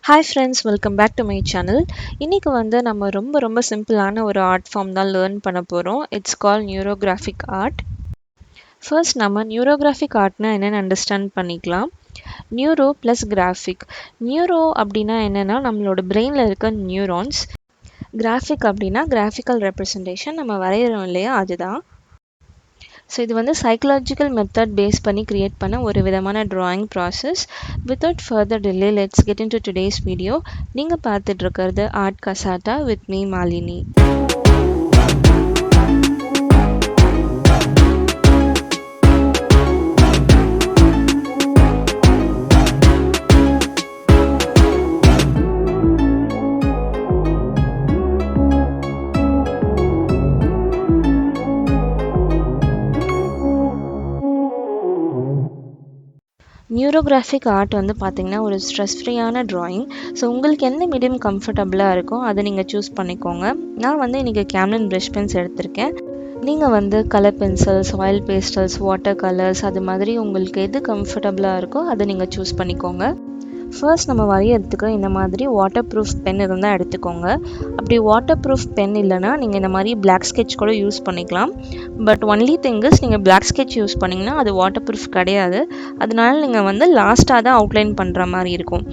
Hi friends, welcome back to my channel. இன்னைக்கு நம்ம ரொம்ப சிம்பிளான ஒரு ஆர்ட் ஃபார்ம் தான் லேர்ன் பண்ண போறோம். It's called Neurographic Art. First நம்ம Neurographic Artனா என்னன்னு அண்டர்ஸ்டாண்ட் பண்ணிக்கலாம். Neuro plus graphic. நியூரோ அப்படின்னா என்னன்னா நம்மளோட பிரெயினில் இருக்க நியூரான்ஸ். கிராஃபிக் அப்படின்னா கிராஃபிக்கல் ரெப்ரசன்டேஷன் நம்ம வரைகிறோம் இல்லையா அதுதான். ஸோ இது சைக்கலாஜிக்கல் மெத்தட் பேஸ் பண்ணி கிரியேட் பண்ண ஒரு விதமான drawing process. Without further delay let's get into today's video. நீங்கள் பார்த்துட்டு இருக்கிறது art Cassata with me Malini. Neurographic art பார்த்தீங்கன்னா ஒரு ஸ்ட்ரெஸ் ஃப்ரீயான ட்ராயிங். ஸோ உங்களுக்கு எந்த மீடியம் கம்ஃபர்டபுளாக இருக்கோ அதை நீங்கள் சூஸ் பண்ணிக்கோங்க. நான் இன்றைக்கி கேம்லின் ப்ரஷ் பென்ஸ் எடுத்திருக்கேன். நீங்கள் colour pencils, oil pastels, water colours அது மாதிரி உங்களுக்கு எது கம்ஃபர்டபுளாக இருக்கோ அதை நீங்கள் சூஸ் பண்ணிக்கோங்க. ஃபர்ஸ்ட் நம்ம வரையறதுக்கு இந்த மாதிரி வாட்டர் ப்ரூஃப் பென் இருந்தால் எடுத்துக்கோங்க. அப்படி வாட்டர் ப்ரூஃப் பென் இல்லைனா நீங்கள் இந்த மாதிரி பிளாக் ஸ்கெட்ச் கூட யூஸ் பண்ணிக்கலாம். பட் ஒன்லி திங்கஸ் நீங்கள் பிளாக் ஸ்கெட்ச் யூஸ் பண்ணிங்கன்னா அது வாட்டர் ப்ரூஃப் கிடையாது. அதனால நீங்கள் லாஸ்ட்டாக தான் அவுட்லைன் பண்ணுற மாதிரி இருக்கும்.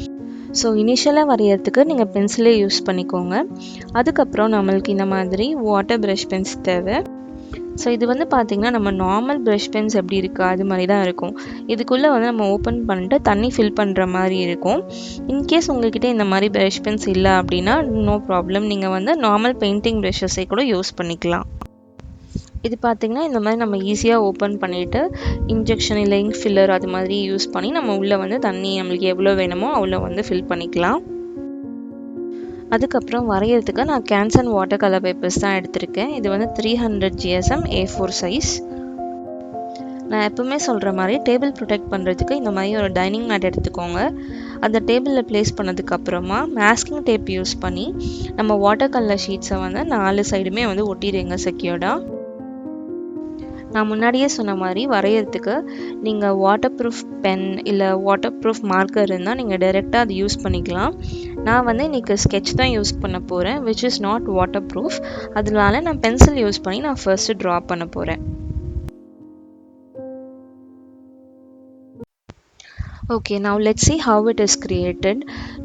ஸோ இனிஷியலாக வரையறதுக்கு நீங்கள் பென்சிலே யூஸ் பண்ணிக்கோங்க. அதுக்கப்புறம் நம்மளுக்கு இந்த மாதிரி வாட்டர் ப்ரஷ் பென்ஸ் தேவை. ஸோ இது பார்த்தீங்கன்னா நம்ம நார்மல் ப்ரஷ் பென்ஸ் எப்படி இருக்குது அது மாதிரி தான் இருக்கும். இதுக்குள்ளே நம்ம ஓப்பன் பண்ணிட்டு தண்ணி ஃபில் பண்ணுற மாதிரி இருக்கும். இன்கேஸ் உங்கள்கிட்ட இந்த மாதிரி ப்ரஷ் பென்ஸ் இல்லை அப்படின்னா நோ ப்ராப்ளம், நீங்கள் நார்மல் பெயிண்டிங் ப்ரஷஸை கூட யூஸ் பண்ணிக்கலாம். இது பார்த்தீங்கன்னா இந்த மாதிரி நம்ம ஈஸியாக ஓப்பன் பண்ணிவிட்டு இன்ஜெக்ஷன் இல்லை இங்க் ஃபில்லர் அது மாதிரி யூஸ் பண்ணி நம்ம உள்ளே தண்ணி நம்மளுக்கு எவ்வளோ வேணுமோ அவ்வளோ ஃபில் பண்ணிக்கலாம். அதுக்கப்புறம் வரைகிறதுக்கு நான் கேன்சன் வாட்டர் கலர் பேப்பர்ஸ் தான் எடுத்திருக்கேன். இது 300 GSM A4 சைஸ். நான் எப்பவுமே சொல்கிற மாதிரி டேபிள் ப்ரொடெக்ட் பண்ணுறதுக்கு இந்த மாதிரி ஒரு டைனிங் மேட் எடுத்துக்கோங்க. அந்த டேபிளில் ப்ளேஸ் பண்ணதுக்கப்புறமா மேஸ்கிங் டேப் யூஸ் பண்ணி நம்ம வாட்டர் கலர் ஷீட்ஸை 4 சைடுமே ஒட்டிடுங்க செக்யூர்டாக. நான் முன்னாடியே சொன்ன மாதிரி வரைகிறதுக்கு நீங்கள் வாட்டர் ப்ரூஃப் பென் இல்லை வாட்டர் ப்ரூஃப் மார்க்கர் இருந்தால் நீங்கள் டைரெக்டாக அது யூஸ் பண்ணிக்கலாம். நான் இன்றைக்கி ஸ்கெட்ச் தான் யூஸ் பண்ண போகிறேன் which is not water proof. அதனால நான் பென்சில் யூஸ் பண்ணி நான் ஃபர்ஸ்ட்டு ட்ரா பண்ண போகிறேன். Okay, now let's see how it is created.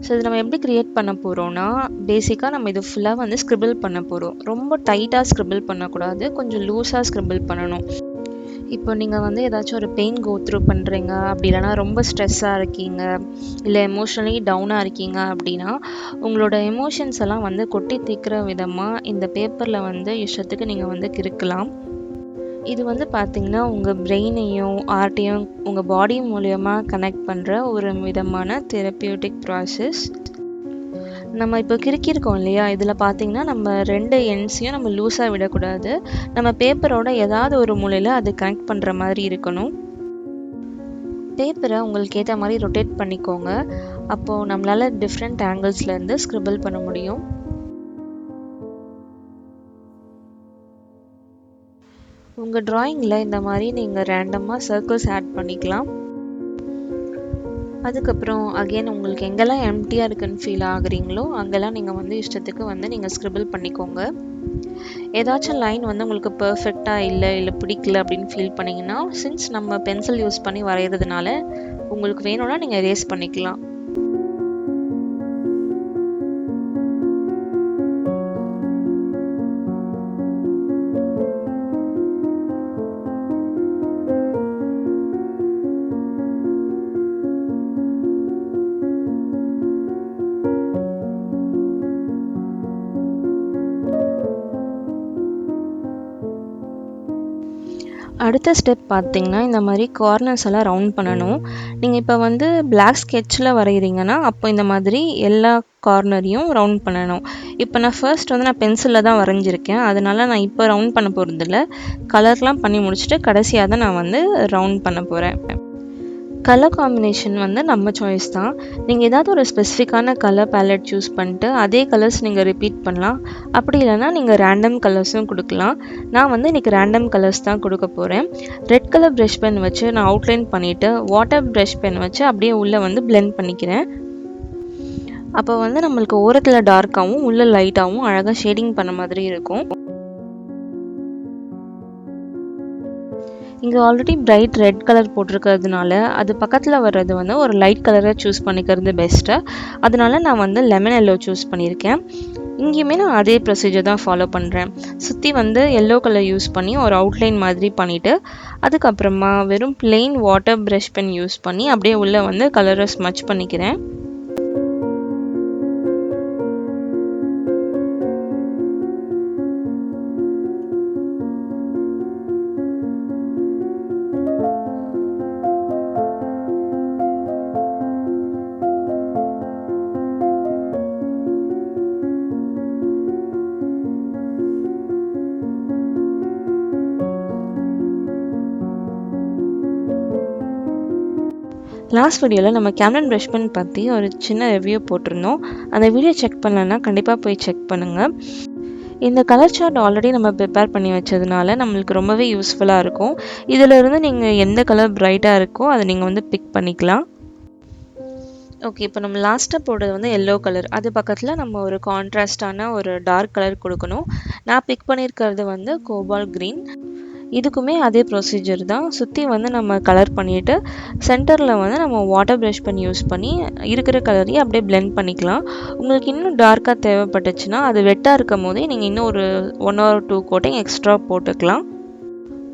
So இது நம்ம எப்படி க்ரியேட் பண்ண போகிறோன்னா பேசிக்காக நம்ம இது ஃபுல்லாக ஸ்க்ரிபிள் பண்ண போகிறோம். ரொம்ப டைட்டாக ஸ்க்ரிபிள் பண்ணக்கூடாது, கொஞ்சம் லூஸாக ஸ்க்ரிபிள் பண்ணணும். இப்போ நீங்கள் ஏதாச்சும் ஒரு பெயின் கோ த்ரூ பண்ணுறீங்க, அப்படி இல்லைனா ரொம்ப ஸ்ட்ரெஸ்ஸாக இருக்கீங்க, இல்லை எமோஷ்னலி டவுனாக இருக்கீங்க அப்படின்னா உங்களோட எமோஷன்ஸ் எல்லாம் கொட்டி தீர்க்குற விதமாக இந்த பேப்பரில் இஷ்டத்துக்கு நீங்கள் கிறுக்கலாம். இது பார்த்தீங்கன்னா உங்கள் பிரெயினையும் ஆர்ட்டையும் உங்கள் பாடி மூலயமா கனெக்ட் பண்ணுற ஒரு விதமான தெரப்பியூட்டிக் ப்ராசஸ். நம்ம இப்போ கிறுக்கியிருக்கோம் இல்லையா, இதில் பார்த்தீங்கன்னா நம்ம 2 எண்ட்ஸையும் நம்ம லூஸாக விடக்கூடாது. நம்ம பேப்பரோட ஏதாவது ஒரு மூலையில் அது கனெக்ட் பண்ணுற மாதிரி இருக்கணும். பேப்பரை உங்களுக்கு ஏற்ற மாதிரி ரொட்டேட் பண்ணிக்கோங்க. அப்போது நம்மளால் டிஃப்ரெண்ட் ஆங்கிள்ஸ்லேருந்து ஸ்க்ரிபிள் பண்ண முடியும். உங்கள் ட்ராயிங்கில் இந்த மாதிரி நீங்கள் ரேண்டமாக சர்க்கிள்ஸ் ஆட் பண்ணிக்கலாம். அதுக்கப்புறம் அகெயின் உங்களுக்கு எங்கெல்லாம் எம்டியாக இருக்குன்னு ஃபீல் ஆகுறீங்களோ அங்கெல்லாம் நீங்கள் இஷ்டத்துக்கு நீங்கள் ஸ்க்ரிபிள் பண்ணிக்கோங்க. ஏதாச்சும் லைன் உங்களுக்கு பர்ஃபெக்டாக இல்லை பிடிக்கல அப்படின்னு ஃபீல் பண்ணிங்கன்னா சின்ஸ் நம்ம பென்சில் யூஸ் பண்ணி வரைகிறதுனால உங்களுக்கு வேணும்னா நீங்கள் எரேஸ் பண்ணிக்கலாம். அடுத்த ஸ்டெப் பார்த்தீங்கன்னா இந்த மாதிரி கார்னர்ஸ் எல்லாம் ரவுண்ட் பண்ணணும். நீங்கள் இப்போ பிளாக் ஸ்கெட்சில் வரைகிறீங்கன்னா அப்போ இந்த மாதிரி எல்லா கார்னரையும் ரவுண்ட் பண்ணணும். இப்போ நான் ஃபர்ஸ்ட் நான் பென்சிலில் தான் வரைஞ்சிருக்கேன், அதனால நான் இப்போ ரவுண்ட் பண்ண போகிறதில்ல. கலர்லாம் பண்ணி முடிச்சுட்டு கடைசியாக தான் நான் ரவுண்ட் பண்ண போகிறேன். கலர் காம்பினேஷன் நம்ம சாய்ஸ் தான். நீங்கள் ஏதாவது ஒரு ஸ்பெசிஃபிக்கான கலர் பேலட் சூஸ் பண்ணிட்டு அதே கலர்ஸ் நீங்கள் ரிப்பீட் பண்ணலாம். அப்படி இல்லைனா நீங்கள் ரேண்டம் கலர்ஸும் கொடுக்கலாம். நான் இன்றைக்கி ரேண்டம் கலர்ஸ் தான் கொடுக்க போகிறேன். ரெட் கலர் ப்ரஷ் பென் வச்சு நான் அவுட்லைன் பண்ணிவிட்டு வாட்டர் ப்ரஷ் பென் வச்சு அப்படியே உள்ளே பிளெண்ட் பண்ணிக்கிறேன். அப்போ வந்து நம்மளுக்கு ஓரத்தில் டார்க்காகவும் உள்ள லைட்டாகவும் அழகாக ஷேடிங் பண்ண மாதிரி இருக்கும். இங்கே ஆல்ரெடி பிரைட் ரெட் கலர் போட்டிருக்கிறதுனால அது பக்கத்தில் வர்றது வந்து ஒரு லைட் கலரை சூஸ் பண்ணிக்கிறது பெஸ்ட்டு. அதனால நான் வந்து லெமன் எல்லோ சூஸ் பண்ணியிருக்கேன். இங்கேயுமே நான் அதே ப்ரொசீஜர் தான் ஃபாலோ பண்ணுறேன். சுற்றி வந்து எல்லோ கலர் யூஸ் பண்ணி ஒரு அவுட்லைன் மாதிரி பண்ணிவிட்டு அதுக்கப்புறமா வெறும் plain water brush pen use பண்ணி அப்படியே உள்ளே வந்து கலரை ஸ்மட்ச் பண்ணிக்கிறேன். லாஸ்ட் வீடியோவில் நம்ம கேம்லின் ப்ரஷ் பென் பற்றி ஒரு சின்ன ரிவ்யூ போட்டிருந்தோம். அந்த வீடியோ செக் பண்ணலன்னா கண்டிப்பாக போய் செக் பண்ணுங்கள். இந்த கலர் சார்ட் ஆல்ரெடி நம்ம ப்ரிப்பேர் பண்ணி வச்சதுனால நம்மளுக்கு ரொம்பவே யூஸ்ஃபுல்லாக இருக்கும். இதிலிருந்து நீங்கள் எந்த கலர் பிரைட்டாக இருக்கோ அதை நீங்கள் வந்து பிக் பண்ணிக்கலாம். ஓகே, இப்போ நம்ம லாஸ்ட்டாக போடுறது வந்து எல்லோ கலர். அது பக்கத்தில் நம்ம ஒரு கான்ட்ராஸ்டான ஒரு டார்க் கலர் கொடுக்கணும். நான் பிக் பண்ணியிருக்கிறது வந்து கோபால் க்ரீன். இதுக்குமே அதே ப்ரொசீஜர் தான். சுற்றி வந்து நம்ம கலர் பண்ணிவிட்டு சென்டரில் வந்து நம்ம வாட்டர் ப்ரஷ் பண்ணி யூஸ் பண்ணி இருக்கிற கலரையும் அப்படியே பிளெண்ட் பண்ணிக்கலாம். உங்களுக்கு இன்னும் டார்க்காக தேவைப்பட்டுச்சுன்னா அது வெட்டாக இருக்கும் போதே நீங்கள் இன்னும் ஒரு 1 or 2 கோட்டிங் எக்ஸ்ட்ரா போட்டுக்கலாம்.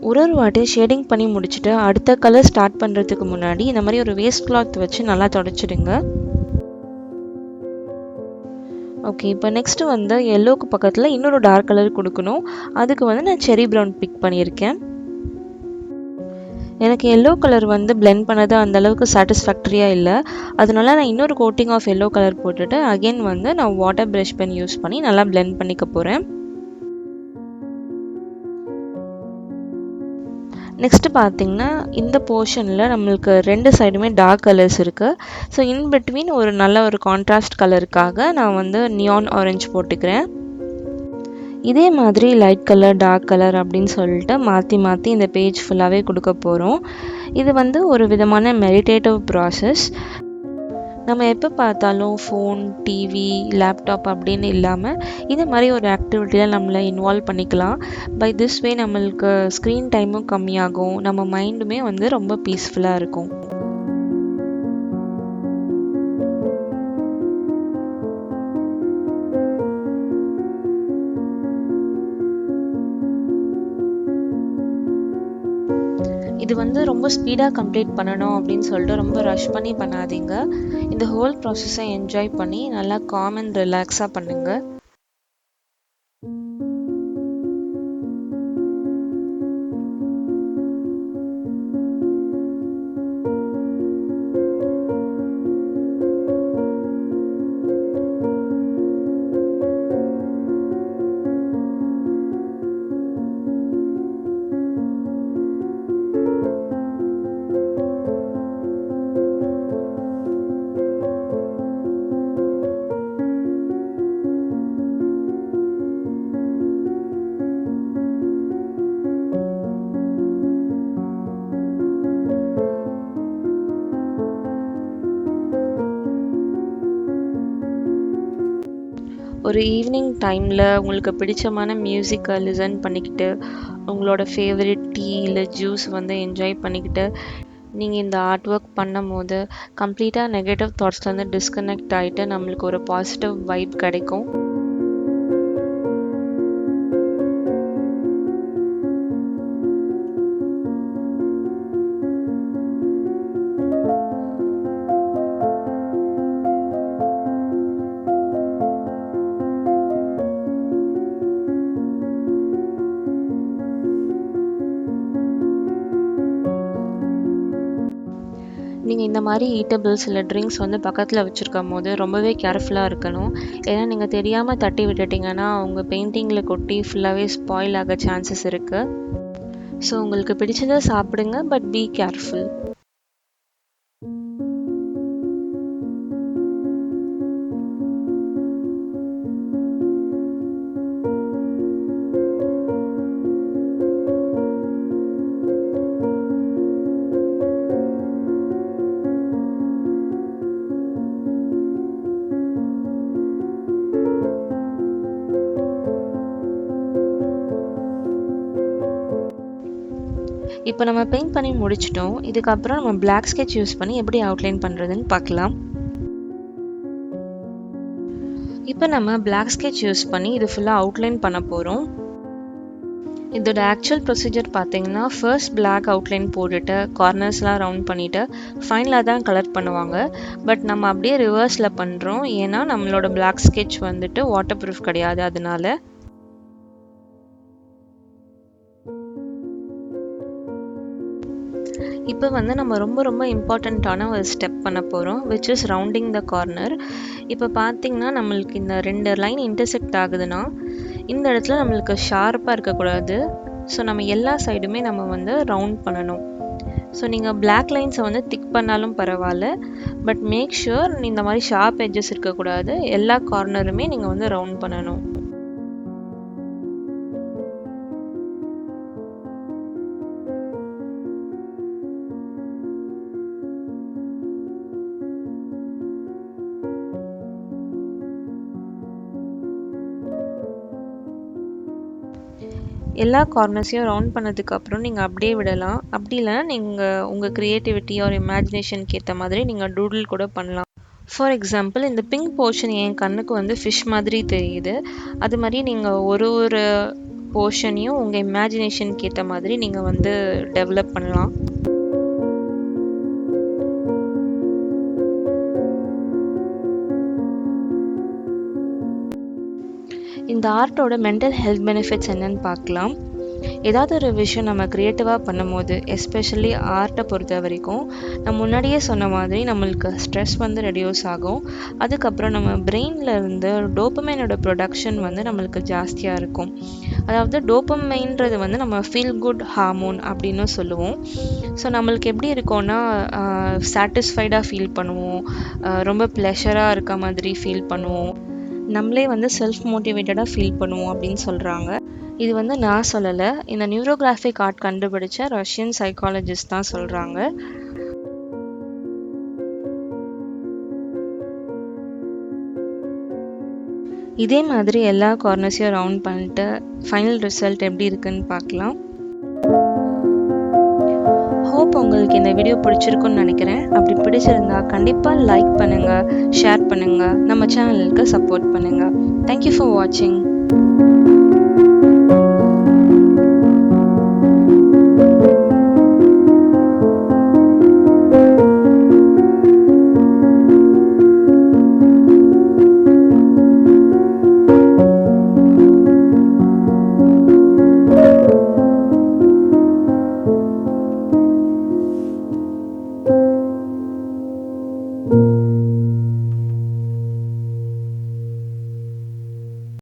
ஒரு வாட்டி ஷேடிங் பண்ணி முடிச்சுட்டு அடுத்த கலர் ஸ்டார்ட் பண்ணுறதுக்கு முன்னாடி இந்த மாதிரி ஒரு வேஸ்ட் கிளாத் வச்சு நல்லா தொடச்சிடுங்க. ஓகே, இப்போ நெக்ஸ்ட்டு வந்து எல்லோக்கு பக்கத்தில் இன்னொரு டார்க் கலர் கொடுக்கணும். அதுக்கு வந்து நான் செரி ப்ரௌன் பிக் பண்ணியிருக்கேன். எனக்கு எல்லோ கலர் வந்து பிளெண்ட் பண்ணது அந்தளவுக்கு சாட்டிஸ்ஃபேக்டரியாக இல்லை. அதனால நான் இன்னொரு கோட்டிங் ஆஃப் எல்லோ கலர் போட்டுட்டு அகெயின் வந்து நான் வாட்டர் ப்ரஷ் பென் யூஸ் பண்ணி நல்லா பிளெண்ட் பண்ணிக்க போகிறேன். நெக்ஸ்ட்டு பார்த்தீங்கன்னா இந்த போர்ஷனில் நம்மளுக்கு 2 சைடுமே டார்க் கலர்ஸ் இருக்குது. ஸோ இன் பிட்வீன் ஒரு நல்ல ஒரு கான்ட்ராஸ்ட் கலருக்காக நான் வந்து நியான் ஆரஞ்சு போட்டுக்கிறேன். இதே மாதிரி லைட் கலர் டார்க் கலர் அப்படின்னு சொல்லிட்டு மாற்றி மாற்றி இந்த பேஜ் ஃபுல்லாகவே கொடுக்க போகிறோம். இது வந்து ஒரு விதமான மெடிடேட்டிவ் ப்ராசஸ். நம்ம எப்போ பார்த்தாலும் ஃபோன், டிவி, லேப்டாப் அப்படின்னு இல்லாமல் இது மாதிரி ஒரு ஆக்டிவிட்டியில் நம்மளை இன்வால்வ் பண்ணிக்கலாம். பை திஸ் வே நம்மளுக்கு ஸ்க்ரீன் டைமும் கம்மியாகும், நம்ம மைண்டுமே வந்து ரொம்ப பீஸ்ஃபுல்லாக இருக்கும். இது வந்து ரொம்ப ஸ்பீடாக கம்ப்ளீட் பண்ணணும் அப்படின்னு சொல்லிட்டு ரொம்ப ரஷ் பண்ணி பண்ணாதீங்க. இந்த ஹோல் ப்ராசஸை என்ஜாய் பண்ணி நல்லா காம் அண்ட் ரிலாக்ஸாக பண்ணுங்கள். ஒரு ஈவினிங் டைமில் உங்களுக்கு பிடிச்சமான மியூசிக்கை லிசன் பண்ணிக்கிட்டு உங்களோட ஃபேவரட் டீ இல்லை ஜூஸ் வந்து என்ஜாய் பண்ணிக்கிட்டு நீங்கள் இந்த ஆர்ட் ஒர்க் பண்ணும் போது கம்ப்ளீட்டாக நெகட்டிவ் தாட்ஸ்லேருந்து டிஸ்கனெக்ட் ஆகிட்டு நம்மளுக்கு ஒரு பாசிட்டிவ் வைப் கிடைக்கும். நீங்கள் இந்த மாதிரி ஈட்டபிள்ஸ் இல்லை ட்ரிங்க்ஸ் வந்து பக்கத்தில் வச்சுருக்கும் போது ரொம்பவே கேர்ஃபுல்லாக இருக்கணும். ஏன்னா நீங்கள் தெரியாமல் தட்டி விட்டுட்டிங்கன்னா உங்கள் பெயிண்டிங்கில் கொட்டி ஃபுல்லாகவே ஸ்பாயில் ஆக சான்சஸ் இருக்குது. ஸோ உங்களுக்கு பிடிச்சதை சாப்பிடுங்க, பட் பி கேர்ஃபுல். இப்போ நம்ம பெயிண்ட் பண்ணி முடிச்சிட்டோம். இதுக்கப்புறம் நம்ம பிளாக் ஸ்கெட்ச் யூஸ் பண்ணி எப்படி அவுட்லைன் பண்ணுறதுன்னு பார்க்கலாம். இப்போ நம்ம பிளாக் ஸ்கெட்ச் யூஸ் பண்ணி இது ஃபுல்லாக அவுட்லைன் பண்ண போகிறோம். இதோட ஆக்சுவல் ப்ரொசீஜர் பார்த்தீங்கன்னா, ஃபர்ஸ்ட் பிளாக் அவுட்லைன் போட்டுட்டு கார்னர்ஸ்லாம் ரவுண்ட் பண்ணிவிட்டு ஃபைனலாக தான் கலர் பண்ணுவாங்க. பட் நம்ம அப்படியே ரிவர்ஸில் பண்ணுறோம். ஏன்னா நம்மளோட பிளாக் ஸ்கெட்ச் வந்துட்டு வாட்டர் ப்ரூஃப் கிடையாது. அதனால இப்போ வந்து நம்ம ரொம்ப இம்பார்ட்டண்ட்டான ஒரு ஸ்டெப் பண்ண போகிறோம், which is rounding the corner. இப்போ பார்த்தீங்கன்னா நம்மளுக்கு இந்த 2 லைன் இன்டர்செக்ட் ஆகுதுன்னா இந்த இடத்துல நம்மளுக்கு ஷார்ப்பாக இருக்கக்கூடாது. ஸோ நம்ம எல்லா சைடுமே நம்ம வந்து ரவுண்ட் பண்ணணும். ஸோ நீங்கள் பிளாக் லைன்ஸை வந்து திக் பண்ணாலும் பரவாயில்ல, பட் மேக் ஷுர் இந்த மாதிரி ஷார்ப் எட்ஜஸ் இருக்கக்கூடாது. எல்லா கார்னருமே நீங்கள் வந்து ரவுண்ட் பண்ணணும். எல்லா கார்னர்ஸையும் ரவுண்ட் பண்ணதுக்கப்புறம் நீங்கள் அப்படியே விடலாம். அப்படி இல்லைனா நீங்கள் உங்கள் க்ரியேட்டிவிட்டி ஆர் இமேஜினேஷனுக்கு ஏற்ற மாதிரி நீங்கள் டூடில் கூட பண்ணலாம். ஃபார் எக்ஸாம்பிள், இந்த பிங்க் போர்ஷன் என் கண்ணுக்கு வந்து ஃபிஷ் மாதிரி தெரியுது. அது மாதிரி நீங்கள் ஒரு போர்ஷனையும் உங்கள் இமேஜினேஷனுக்கு ஏற்ற மாதிரி நீங்கள் வந்து டெவலப் பண்ணலாம். இந்த ஆர்ட்டோட மென்டல் ஹெல்த் பெனிஃபிட்ஸ் என்னன்னு பார்க்கலாம். ஏதாவது ஒரு விஷயம் நம்ம க்ரியேட்டிவாக பண்ணும்போது, எஸ்பெஷலி ஆர்ட்டை பொறுத்த வரைக்கும், நான் முன்னாடியே சொன்ன மாதிரி நம்மளுக்கு ஸ்ட்ரெஸ் வந்து ரெடியூஸ் ஆகும். அதுக்கப்புறம் நம்ம பிரெயினில் இருந்து டோப்பமைனோட ப்ரொடக்ஷன் வந்து நம்மளுக்கு ஜாஸ்தியாக இருக்கும். அதாவது டோப்பமைன்றது வந்து நம்ம ஃபீல் குட் ஹார்மோன் அப்படின்னு சொல்லுவோம். ஸோ நம்மளுக்கு எப்படி இருக்கோன்னா, சாட்டிஸ்ஃபைடாக ஃபீல் பண்ணுவோம், ரொம்ப ப்ளெஷராக இருக்க மாதிரி ஃபீல் பண்ணுவோம், நம்மளே வந்து செல்ஃப் மோட்டிவேட்டடாக ஃபீல் பண்ணுவோம் அப்படின்னு சொல்கிறாங்க. இது வந்து நான் சொல்லலை, இந்த நியூரோகிராஃபிக் ஆர்ட் கண்டுபிடிச்ச ரஷ்யன் சைக்காலஜிஸ்ட் தான் சொல்கிறாங்க. இதே மாதிரி எல்லா கார்னர்ஸையும் ரவுண்ட் பண்ணிட்டு ஃபைனல் ரிசல்ட் எப்படி இருக்குன்னு பார்க்கலாம். ஹோப் உங்களுக்கு இந்த வீடியோ பிடிச்சிருக்குன்னு நினைக்கிறேன். அப்படி பிடிச்சிருந்தா கண்டிப்பாக லைக் பண்ணுங்கள், ஷேர் பண்ணுங்கள், நம்ம சேனலுக்கு சப்போர்ட் பண்ணுங்கள். தேங்க்யூ ஃபார் வாட்சிங்.